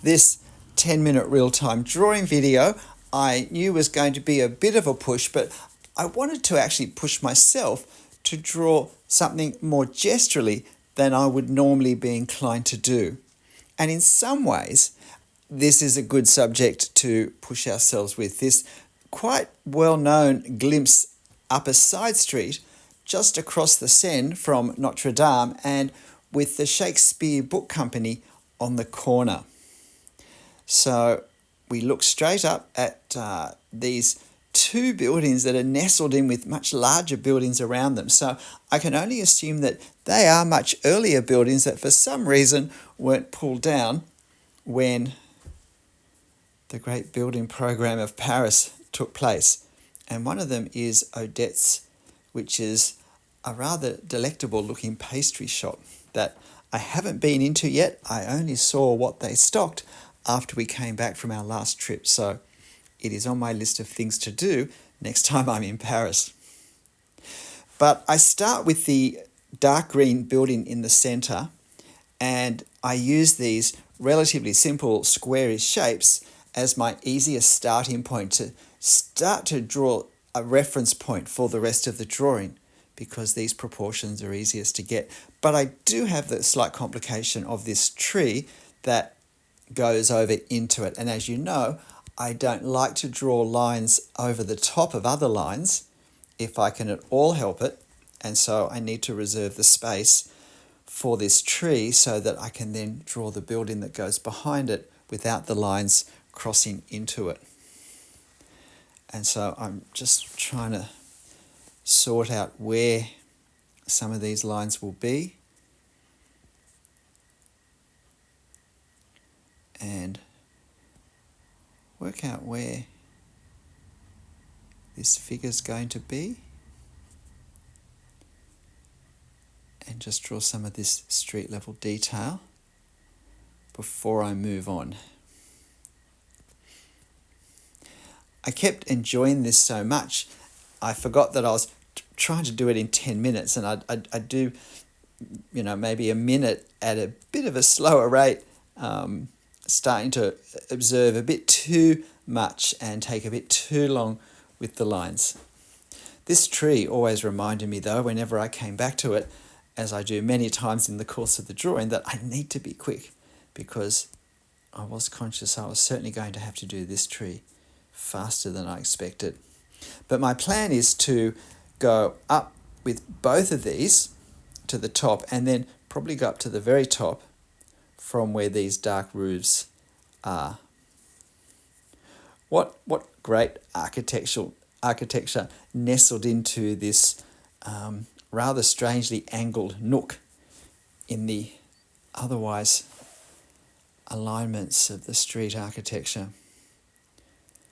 This 10-minute real-time drawing video I knew was going to be a bit of a push, but I wanted to actually push myself to draw something more gesturally than I would normally be inclined to do. And in some ways, this is a good subject to push ourselves with. This quite well-known glimpse up a side street just across the Seine from Notre Dame, and with the Shakespeare Book Company on the corner. So we look straight up at these two buildings that are nestled in with much larger buildings around them. So I can only assume that they are much earlier buildings that for some reason weren't pulled down when the great building program of Paris took place. And one of them is Odette's, which is a rather delectable looking pastry shop that I haven't been into yet. I only saw what they stocked after we came back from our last trip. So it is on my list of things to do next time I'm in Paris. But I start with the dark green building in the centre, and I use these relatively simple squarish shapes as my easiest starting point to start to draw a reference point for the rest of the drawing, because these proportions are easiest to get. But I do have the slight complication of this tree that goes over into it. And as you know, I don't like to draw lines over the top of other lines if I can at all help it. And so I need to reserve the space for this tree so that I can then draw the building that goes behind it without the lines crossing into it. And so I'm just trying to sort out where some of these lines will be and work out where this figure's going to be, and just draw some of this street level detail before I move on. I kept enjoying this so much, I forgot that I was trying to do it in 10 minutes, and I do, maybe a minute at a bit of a slower rate, starting to observe a bit too much and take a bit too long with the lines. This tree always reminded me, though, whenever I came back to it, as I do many times in the course of the drawing, that I need to be quick, because I was conscious I was certainly going to have to do this tree faster than I expected. But my plan is to go up with both of these to the top, and then probably go up to the very top from where these dark roofs are. What great architecture nestled into this rather strangely angled nook in the otherwise alignments of the street architecture.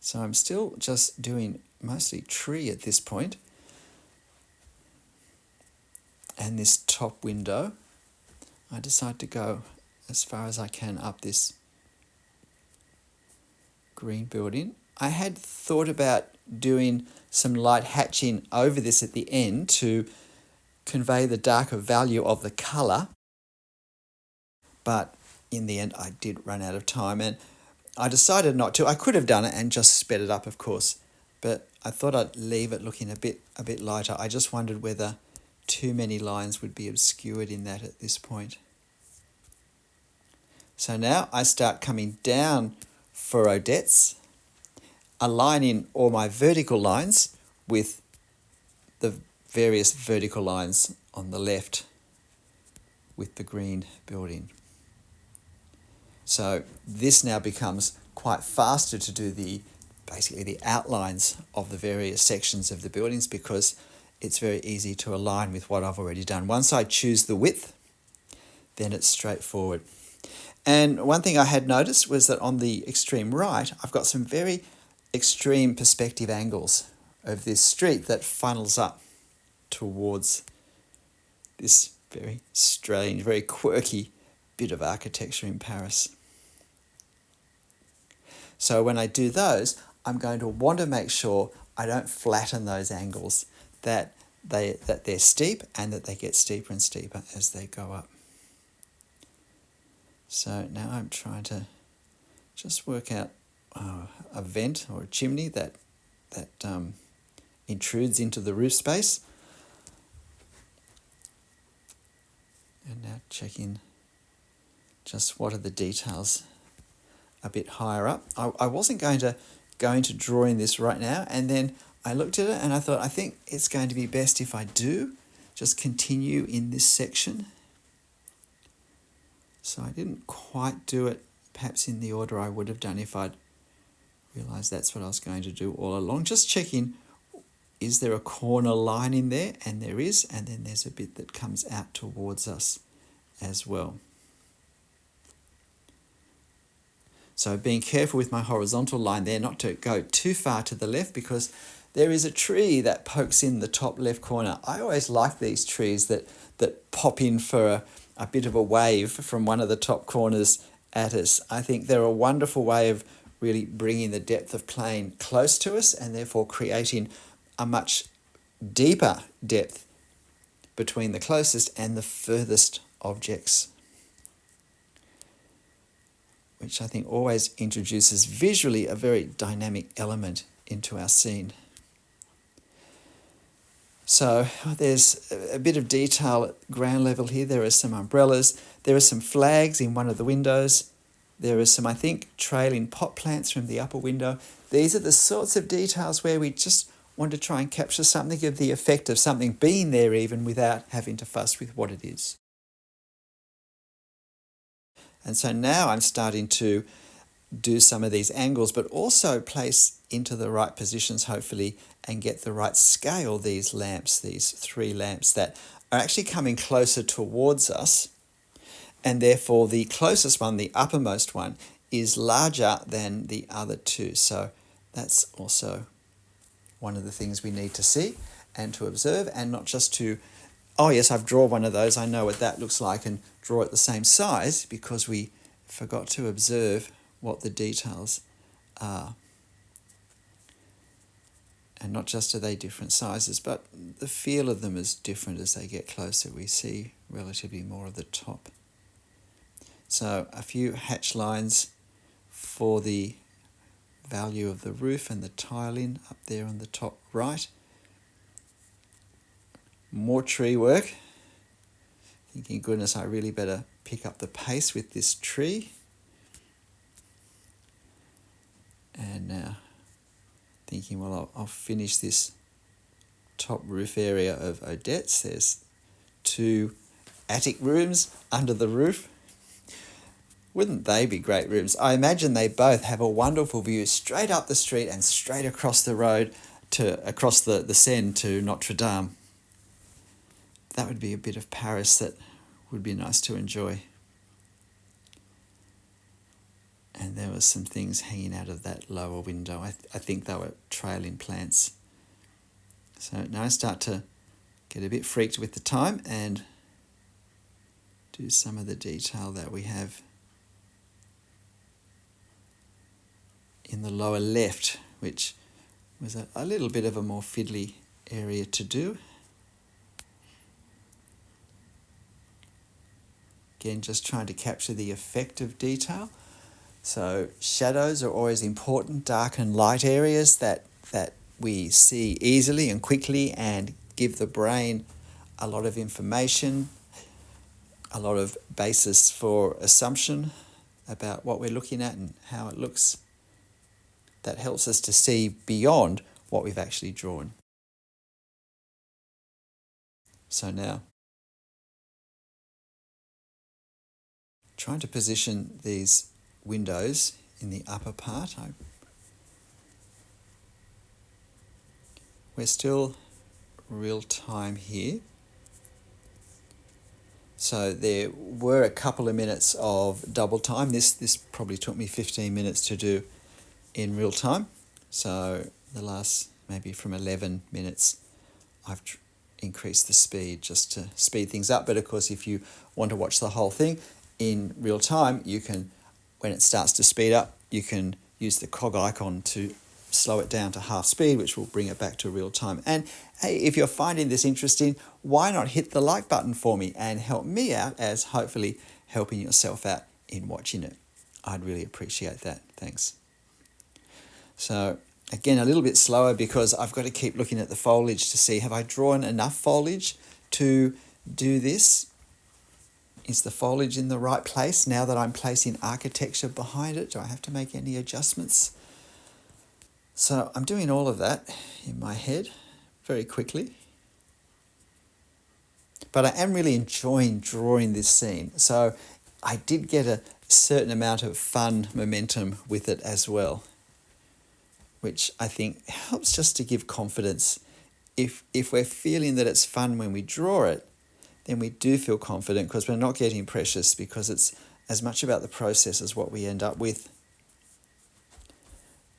So I'm still just doing mostly tree at this point. And this top window, I decide to go as far as I can up this green building. I had thought about doing some light hatching over this at the end to convey the darker value of the colour, but in the end I did run out of time, and I decided not to. I could have done it and just sped it up, of course, but I thought I'd leave it looking a bit lighter. I just wondered whether too many lines would be obscured in that at this point. So now I start coming down for Odette's, aligning all my vertical lines with the various vertical lines on the left with the green building. So this now becomes quite faster to do basically the outlines of the various sections of the buildings, because it's very easy to align with what I've already done. Once I choose the width, then it's straightforward. And one thing I had noticed was that on the extreme right, I've got some very extreme perspective angles of this street that funnels up towards this very strange, very quirky bit of architecture in Paris. So when I do those, I'm going to want to make sure I don't flatten those angles, that they're steep, and that they get steeper and steeper as they go up. So now I'm trying to just work out a vent or a chimney that intrudes into the roof space. And now check in just what are the details a bit higher up. I wasn't going to go into drawing this right now, and then I looked at it and I thought, I think it's going to be best if I do just continue in this section. So I didn't quite do it perhaps in the order I would have done if I'd realised that's what I was going to do all along. Just checking, is there a corner line in there? And there is, and then there's a bit that comes out towards us as well. So being careful with my horizontal line there not to go too far to the left, because there is a tree that pokes in the top left corner. I always like these trees that pop in for a bit of a wave from one of the top corners at us. I think they're a wonderful way of really bringing the depth of plane close to us and therefore creating a much deeper depth between the closest and the furthest objects, which I think always introduces visually a very dynamic element into our scene. So there's a bit of detail at ground level here. There are some umbrellas. There are some flags in one of the windows. There are some, I think, trailing pot plants from the upper window. These are the sorts of details where we just want to try and capture something, give the effect of something being there even without having to fuss with what it is. And so now I'm starting to do some of these angles, but also place into the right positions, hopefully, and get the right scale, these lamps, these 3 lamps that are actually coming closer towards us. And therefore the closest one, the uppermost one, is larger than the other 2. So that's also one of the things we need to see and to observe, and not just to, oh yes, I've drawn one of those, I know what that looks like, and draw it the same size, because we forgot to observe what the details are. And not just are they different sizes, but the feel of them is different as they get closer. We see relatively more of the top. So a few hatch lines for the value of the roof and the tiling up there on the top right. More tree work. Thinking, goodness, I really better pick up the pace with this tree. And now thinking, well, I'll finish this top roof area of Odette's. There's 2 attic rooms under the roof. Wouldn't they be great rooms? I imagine they both have a wonderful view straight up the street and straight across the road across the Seine to Notre Dame. That would be a bit of Paris that would be nice to enjoy. And there were some things hanging out of that lower window. I think they were trailing plants. So now I start to get a bit freaked with the time and do some of the detail that we have in the lower left, which was a little bit of a more fiddly area to do. Again, just trying to capture the effect of detail. So shadows are always important, dark and light areas that we see easily and quickly and give the brain a lot of information, a lot of basis for assumption about what we're looking at and how it looks. That helps us to see beyond what we've actually drawn. So now, trying to position these windows in the upper part. We're still real time here. So there were a couple of minutes of double time. This probably took me 15 minutes to do in real time. So the last maybe from 11 minutes I've increased the speed just to speed things up. But of course, if you want to watch the whole thing in real time, you can, when it starts to speed up, you can use the cog icon to slow it down to half speed, which will bring it back to real time. And hey, if you're finding this interesting, why not hit the like button for me and help me out as hopefully helping yourself out in watching it. I'd really appreciate that. Thanks. So again, a little bit slower because I've got to keep looking at the foliage to see, have I drawn enough foliage to do this? Is the foliage in the right place now that I'm placing architecture behind it? Do I have to make any adjustments? So I'm doing all of that in my head very quickly. But I am really enjoying drawing this scene. So I did get a certain amount of fun momentum with it as well, which I think helps just to give confidence. If we're feeling that it's fun when we draw it, then we do feel confident because we're not getting precious, because it's as much about the process as what we end up with.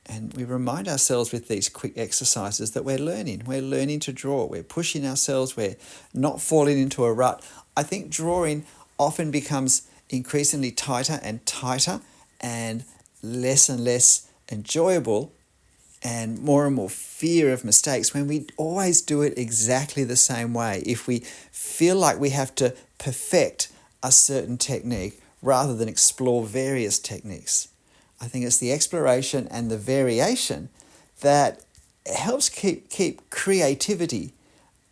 And we remind ourselves with these quick exercises that we're learning to draw, we're pushing ourselves, we're not falling into a rut. I think drawing often becomes increasingly tighter and tighter and less enjoyable, and more fear of mistakes when we always do it exactly the same way. If we feel like we have to perfect a certain technique rather than explore various techniques, I think it's the exploration and the variation that helps keep creativity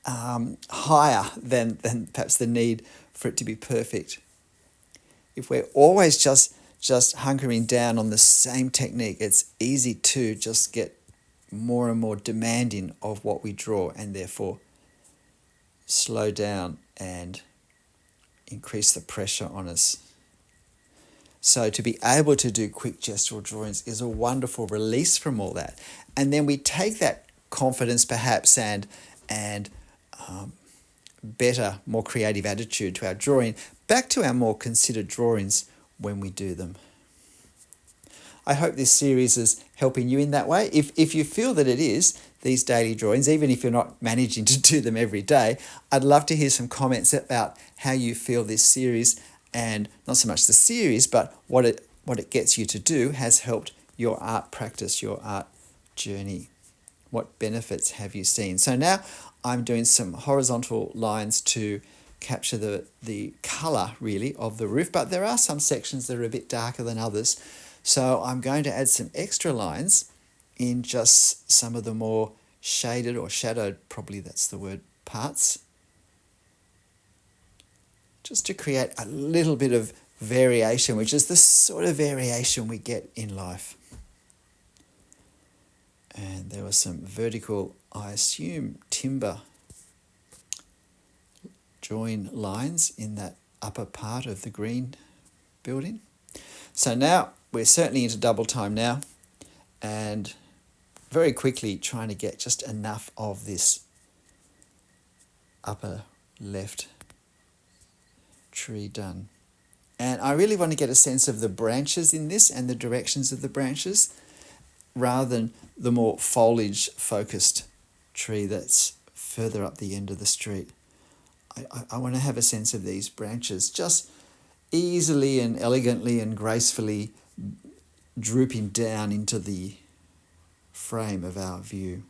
higher than perhaps the need for it to be perfect. If we're always just hunkering down on the same technique, it's easy to just get more and more demanding of what we draw, and therefore slow down and increase the pressure on us. So to be able to do quick gestural drawings is a wonderful release from all that. And then we take that confidence perhaps and better, more creative attitude to our drawing back to our more considered drawings when we do them. I hope this series is helping you in that way. If you feel that it is, these daily drawings, even if you're not managing to do them every day, I'd love to hear some comments about how you feel this series, and not so much the series, but what it gets you to do has helped your art practice, your art journey. What benefits have you seen? So now I'm doing some horizontal lines to capture the colour really of the roof, but there are some sections that are a bit darker than others. So I'm going to add some extra lines in just some of the more shaded or shadowed, probably that's the word, parts, just to create a little bit of variation, which is the sort of variation we get in life. And there was some vertical, I assume, timber join lines in that upper part of the green building. So now we're certainly into double time now, and very quickly trying to get just enough of this upper left tree done. And I really want to get a sense of the branches in this and the directions of the branches, rather than the more foliage focused tree that's further up the end of the street. I want to have a sense of these branches just easily and elegantly and gracefully drooping down into the frame of our view.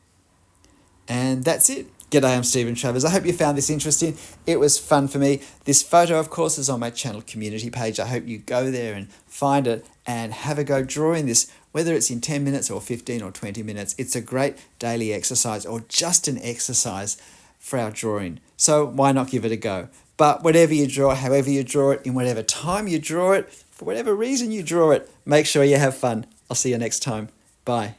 And that's it. G'day, I'm Stephen Travers. I hope you found this interesting. It was fun for me. This photo, of course, is on my channel community page. I hope you go there and find it and have a go drawing this, whether it's in 10 minutes or 15 or 20 minutes. It's a great daily exercise, or just an exercise for our drawing. So why not give it a go? But whatever you draw, however you draw it, in whatever time you draw it, for whatever reason you draw it, make sure you have fun. I'll see you next time. Bye.